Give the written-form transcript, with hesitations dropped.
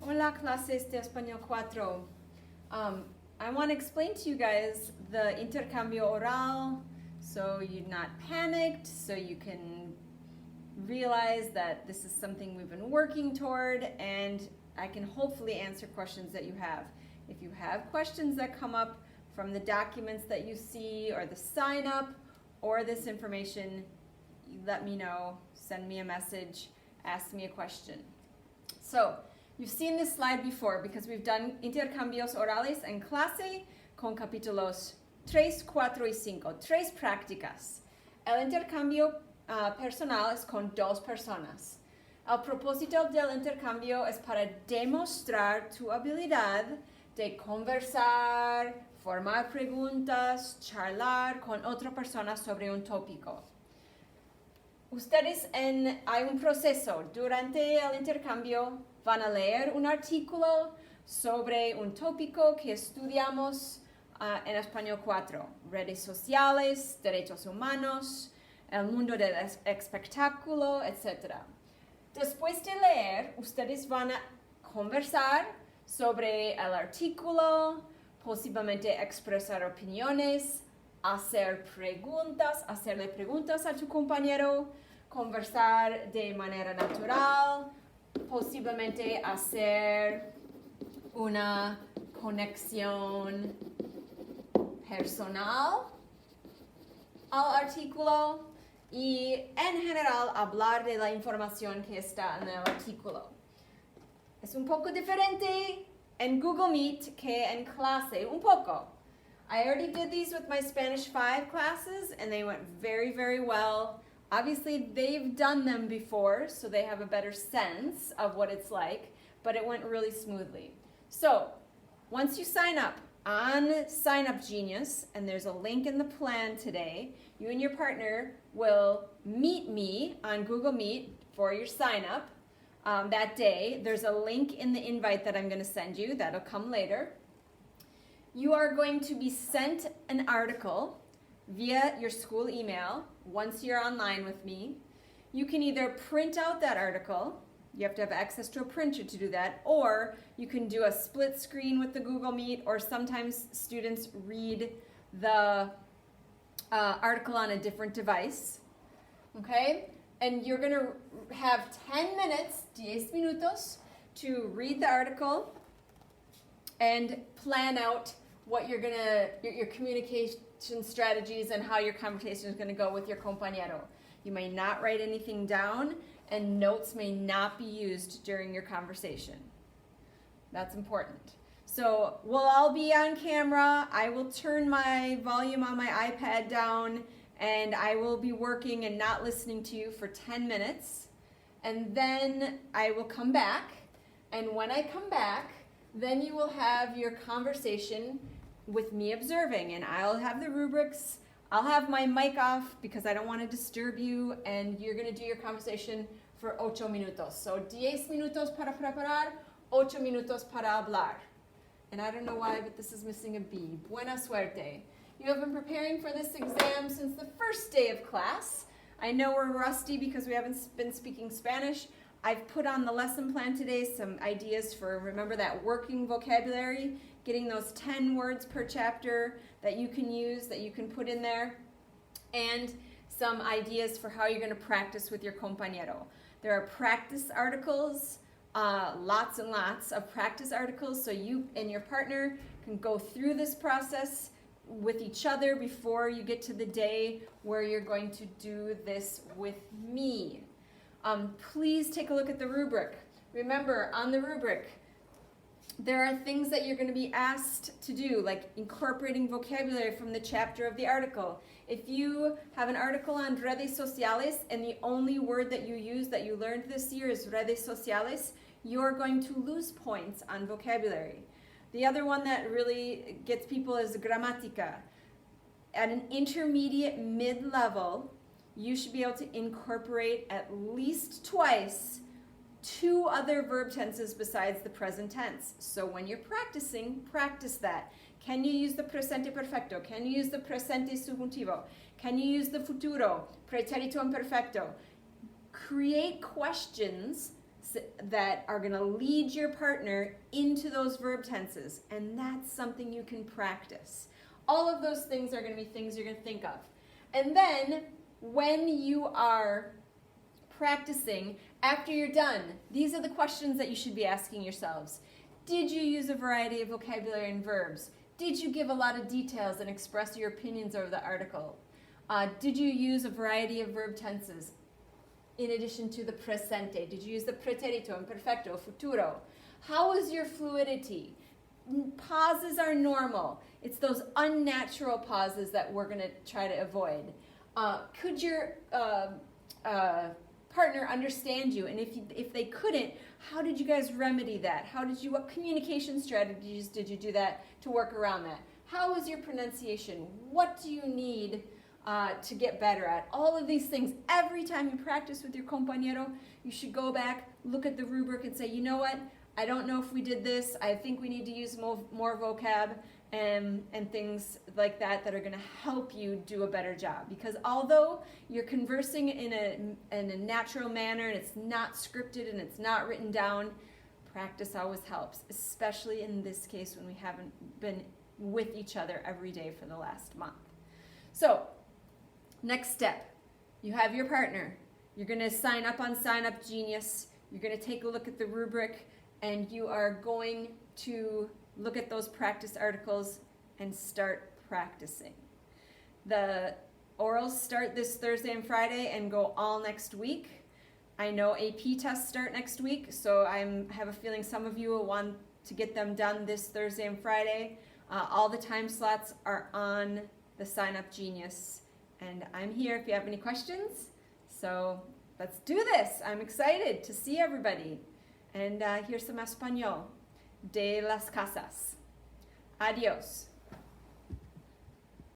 Hola, clases de Español 4. I want to explain to you guys the intercambio oral so you're not panicked, so you can realize that this is something we've been working toward, and I can hopefully answer questions that you have. If you have questions that come up from the documents that you see or the sign up or this information, let me know, send me a message, ask me a question. So, you've seen this slide before because we've done intercambios orales en clase con capítulos 3, 4 y 5, tres prácticas. El intercambio personal es con dos personas. El propósito del intercambio es para demostrar tu habilidad de conversar, formar preguntas, charlar con otra persona sobre un tópico. Hay un proceso. Durante el intercambio van a leer un artículo sobre un tópico que estudiamos en Español 4. Redes sociales, derechos humanos, el mundo del espectáculo, etc. Después de leer, ustedes van a conversar sobre el artículo, posiblemente expresar opiniones, hacerle preguntas a tu compañero, conversar de manera natural, posiblemente hacer una conexión personal al artículo y en general hablar de la información que está en el artículo. Es un poco diferente en Google Meet que en clase, un poco. I already did these with my Spanish 5 classes and they went very, very well. Obviously, they've done them before, so they have a better sense of what it's like, but it went really smoothly. So, once you sign up on Sign Up Genius, and there's a link in the plan today, you and your partner will meet me on Google Meet for your sign up that day. There's a link in the invite that I'm going to send you. That'll come later. You are going to be sent an article via your school email once you're online with me. You can either print out that article, you have to have access to a printer to do that, or you can do a split screen with the Google Meet, or sometimes students read the article on a different device, okay? And you're gonna have 10 minutes, 10 minutos, to read the article and plan out what your communication strategies and how your conversation is going to go with your compañero. You may not write anything down, and notes may not be used during your conversation. That's important. So we'll all be on camera. I will turn my volume on my iPad down, and I will be working and not listening to you for 10 minutes. And then I will come back, and when I come back, then you will have your conversation with me observing, and I'll have the rubrics. I'll have my mic off because I don't want to disturb you, and you're going to do your conversation for 8 minutos. So 10 minutos para preparar, 8 minutos para hablar. And I don't know why, but this is missing a B. Buena suerte. You have been preparing for this exam since the first day of class. I know we're rusty because we haven't been speaking Spanish. I've put on the lesson plan today some ideas for, remember that working vocabulary, getting those 10 words per chapter that you can use, that you can put in there, and some ideas for how you're going to practice with your compañero. There are practice articles, lots and lots of practice articles, so you and your partner can go through this process with each other before you get to the day where you're going to do this with me. Please take a look at the rubric. Remember, on the rubric, there are things that you're going to be asked to do, like incorporating vocabulary from the chapter of the article. If you have an article on redes sociales and the only word that you use that you learned this year is redes sociales, you're going to lose points on vocabulary. The other one that really gets people is gramática. At an intermediate mid-level, you should be able to incorporate at least twice 2 other verb tenses besides the present tense. So when you're practicing, practice that. Can you use the presente perfecto? Can you use the presente subjuntivo? Can you use the futuro, pretérito imperfecto? Create questions that are going to lead your partner into those verb tenses, and that's something you can practice. All of those things are going to be things you're going to think of. And then when you are practicing, after you're done, these are the questions that you should be asking yourselves. Did you use a variety of vocabulary and verbs? Did you give a lot of details and express your opinions over the article? Did you use a variety of verb tenses in addition to the presente? Did you use the preterito, imperfecto, futuro? How was your fluidity? Pauses are normal. It's those unnatural pauses that we're going to try to avoid. Could your partner understand you? And if they couldn't, how did you guys remedy that? What communication strategies did you do that to work around that? How was your pronunciation? What do you need to get better at? All of these things. Every time you practice with your compañero, you should go back, look at the rubric and say, you know what? I don't know if we did this. I think we need to use more vocab and things like that are going to help you do a better job. Because although you're conversing in a natural manner and it's not scripted and it's not written down, practice always helps, especially in this case when we haven't been with each other every day for the last month. So, next step, you have your partner. You're going to sign up on Sign Up Genius. You're going to take a look at the rubric, and you are going to look at those practice articles and start practicing. The orals start this Thursday and Friday and go all next week. I know AP tests start next week, so I have a feeling some of you will want to get them done this Thursday and Friday. All the time slots are on the Sign Up Genius, and I'm here if you have any questions. So let's do this. I'm excited to see everybody. And here's some Español de las casas. Adiós.